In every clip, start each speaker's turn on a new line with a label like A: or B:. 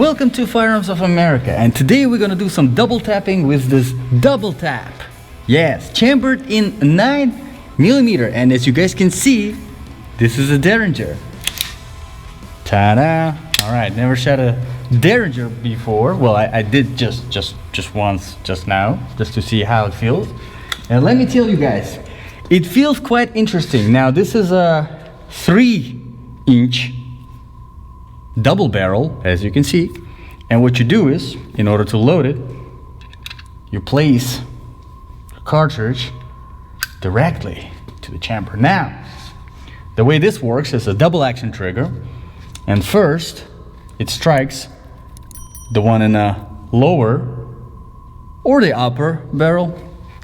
A: Welcome to Firearms of America, and today we're gonna do some double tapping with this DoubleTap. Yes, chambered in 9mm, and as you guys can see, this is a Derringer. Ta-da! Alright, never shot a Derringer before. Well, I did just once, just now, just to see how it feels. And let me tell you guys, it feels quite interesting. Now, this is a 3-inch double barrel, as you can see. And what you do is, in order to load it, you place the cartridge directly to the chamber. Now, the way this works is a double action trigger, and first it strikes the one in the lower or the upper barrel,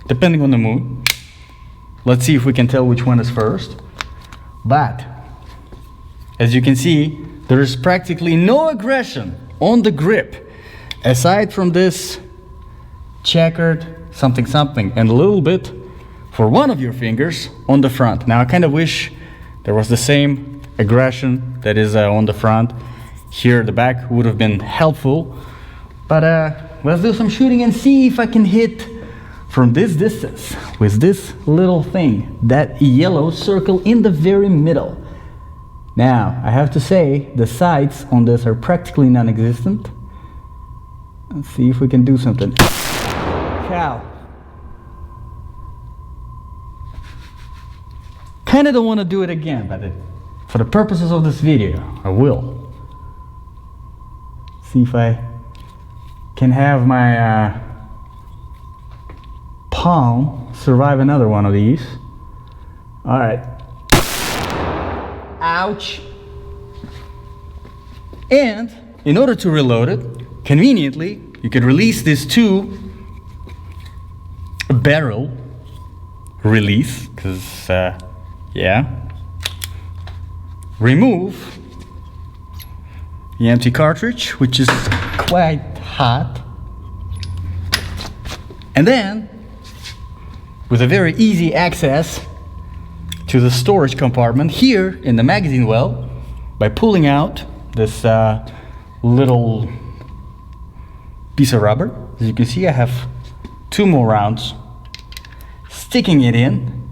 A: depending on the mood. Let's see if we can tell which one is first. But as you can see, there is practically no aggression on the grip, aside from this checkered something and a little bit for one of your fingers on the front. Now I kind of wish there was the same aggression that is on the front. Here the back would have been helpful, but let's do some shooting and see if I can hit from this distance with this little thing, that yellow circle in the very middle. Now, I have to say, the sights on this are practically non-existent. Let's see if we can do something. Cow. Kinda don't want to do it again, but for the purposes of this video, I will. See if I can have my palm survive another one of these. All right. Ouch. And in order to reload it conveniently, you could release this to a barrel release, because yeah, remove the empty cartridge, which is quite hot, and then with a very easy access to the storage compartment here in the magazine well, by pulling out this little piece of rubber. As you can see, I have 2 more rounds, sticking it in,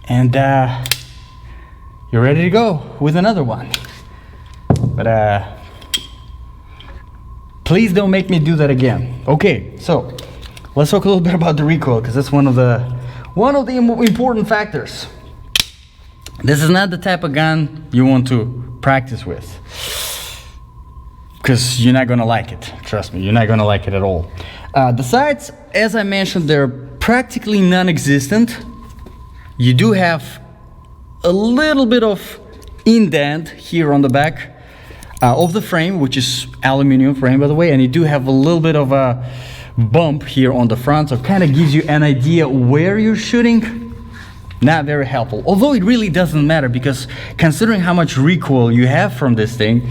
A: and you're ready to go with another one. But please don't make me do that again. Okay, so let's talk a little bit about the recoil, because that's one of the important factors. This is not the type of gun you want to practice with, because you're not gonna like it. Trust me, you're not gonna like it at all. The sights, as I mentioned, they're practically non-existent. You do have a little bit of indent here on the back of the frame, which is aluminum frame, by the way, and you do have a little bit of a bump here on the front, so it kind of gives you an idea where you're shooting. Not very helpful, although it really doesn't matter, because considering how much recoil you have from this thing,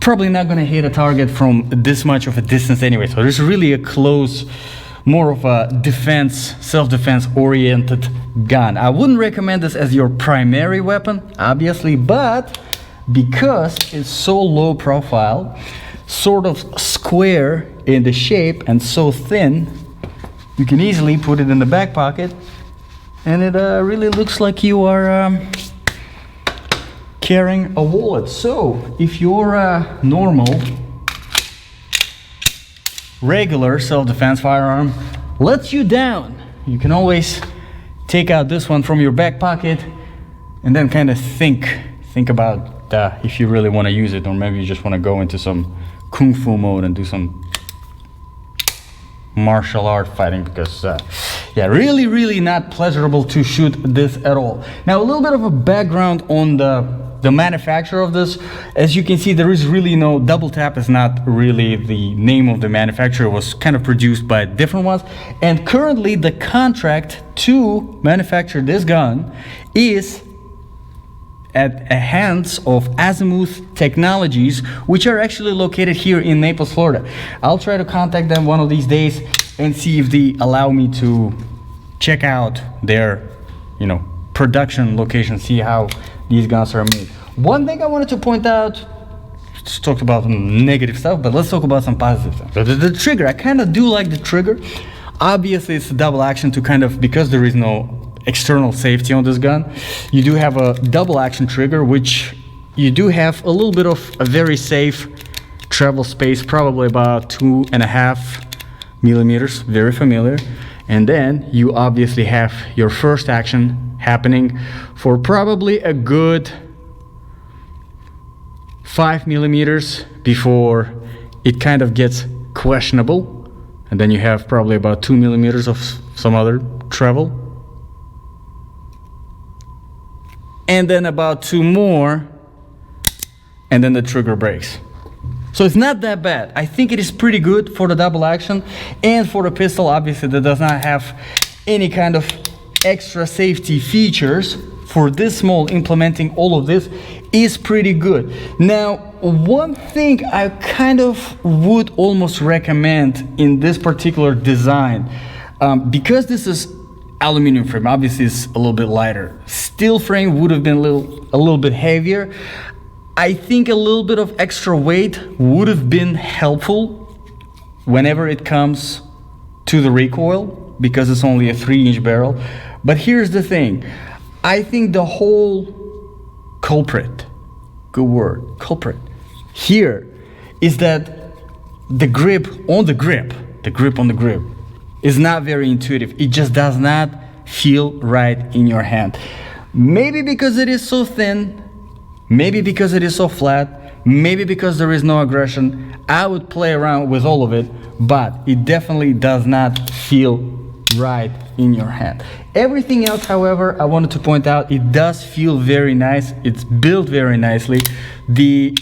A: probably not going to hit a target from this much of a distance anyway. So there's really a close, more of a defense, self-defense oriented gun. I wouldn't recommend this as your primary weapon, obviously, but because it's so low profile, sort of square in the shape and so thin, you can easily put it in the back pocket, and it really looks like you are carrying a wallet. So if your normal, regular self-defense firearm lets you down, you can always take out this one from your back pocket and then kind of think about if you really want to use it, or maybe you just want to go into some kung fu mode and do some martial art fighting, because yeah, really not pleasurable to shoot this at all. Now, a little bit of a background on the manufacturer of this. As you can see, there is really no, DoubleTap is not really the name of the manufacturer. It was kind of produced by different ones, and currently the contract to manufacture this gun is at the hands of Azimuth Technologies, which are actually located here in Naples, Florida. I'll try to contact them one of these days and see if they allow me to check out their, production location, see how these guns are made. One thing I wanted to point out talked about negative stuff, but let's talk about some positive stuff. The trigger, I kind of do like the trigger. Obviously, it's a double action to kind of, because there is no external safety on this gun, you do have a double action trigger, which you do have a little bit of a very safe travel space, probably about 2.5 millimeters, very familiar. And then you obviously have your first action happening for probably a good 5 millimeters before it kind of gets questionable. And then you have probably about 2 millimeters of some other travel. And then about 2 more, and then the trigger breaks. So it's not that bad. I think it is pretty good for the double action, and for the pistol, obviously, that does not have any kind of extra safety features. For this small, implementing all of this is pretty good. Now, one thing I kind of would almost recommend in this particular design, because this is aluminum frame, obviously it's a little bit lighter. Steel frame would have been a little bit heavier. I think a little bit of extra weight would have been helpful whenever it comes to the recoil, because it's only a 3-inch barrel. But here's the thing. I think the whole culprit, good word, culprit, here is that the grip on the grip is not very intuitive. It just does not feel right in your hand. Maybe because it is so thin, maybe because it is so flat, maybe because there is no aggression. I would play around with all of it, but it definitely does not feel right in your hand. Everything else, however, I wanted to point out, it does feel very nice. It's built very nicely. The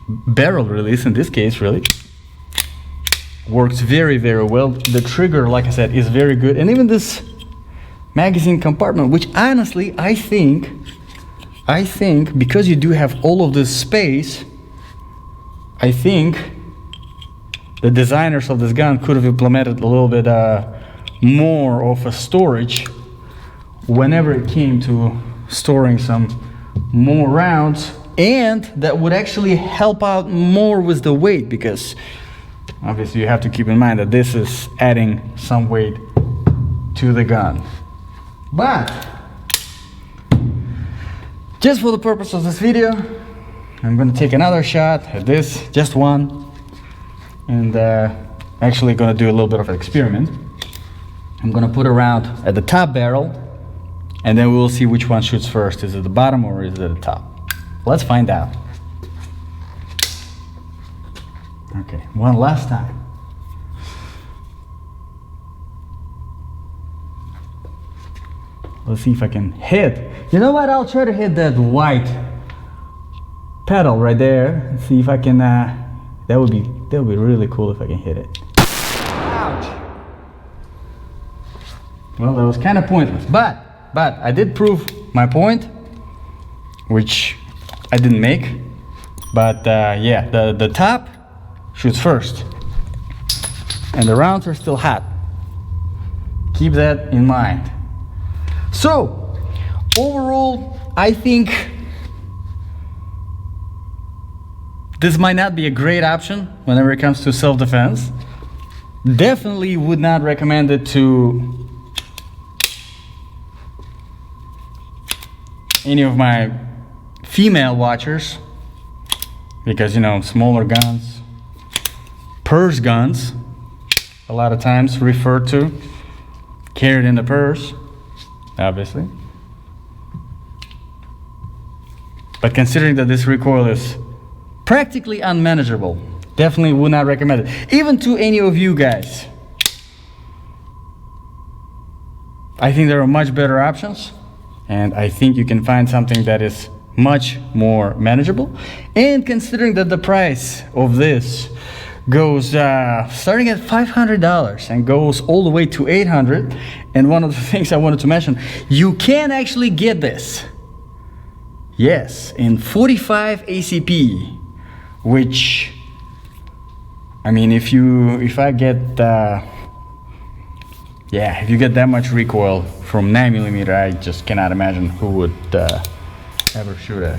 A: barrel release, in this case, really works very, very well. The trigger, like I said, is very good. And even this magazine compartment, which honestly, I think because you do have all of this space, I think the designers of this gun could have implemented a little bit more of a storage whenever it came to storing some more rounds, and that would actually help out more with the weight, because obviously you have to keep in mind that this is adding some weight to the gun. But just for the purpose of this video, I'm going to take another shot at this, just one, and actually going to do a little bit of an experiment. I'm going to put a round at the top barrel, and then we'll see which one shoots first. Is it the bottom or is it the top? Let's find out. Okay, one last time. Let's see if I can hit. You know what? I'll try to hit that white pedal right there and see if I can. That would be really cool if I can hit it. Ouch! Well, that was kind of pointless, but I did prove my point, which I didn't make. But yeah, the top shoots first, and the rounds are still hot. Keep that in mind. So, overall, I think this might not be a great option whenever it comes to self-defense. Definitely would not recommend it to any of my female watchers, because, you know, smaller guns, purse guns, a lot of times referred to, carried in the purse, obviously. But considering that this recoil is practically unmanageable, definitely would not recommend it. Even to any of you guys, I think there are much better options, and I think you can find something that is much more manageable. And considering that the price of this goes starting at $500 and goes all the way to $800, and one of the things I wanted to mention, you can actually get this, yes, in 45 ACP, which, I mean, if you get that much recoil from 9mm, I just cannot imagine who would ever shoot a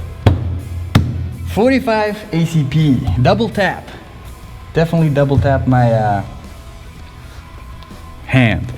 A: 45 ACP, double tap. Definitely double tap my hand.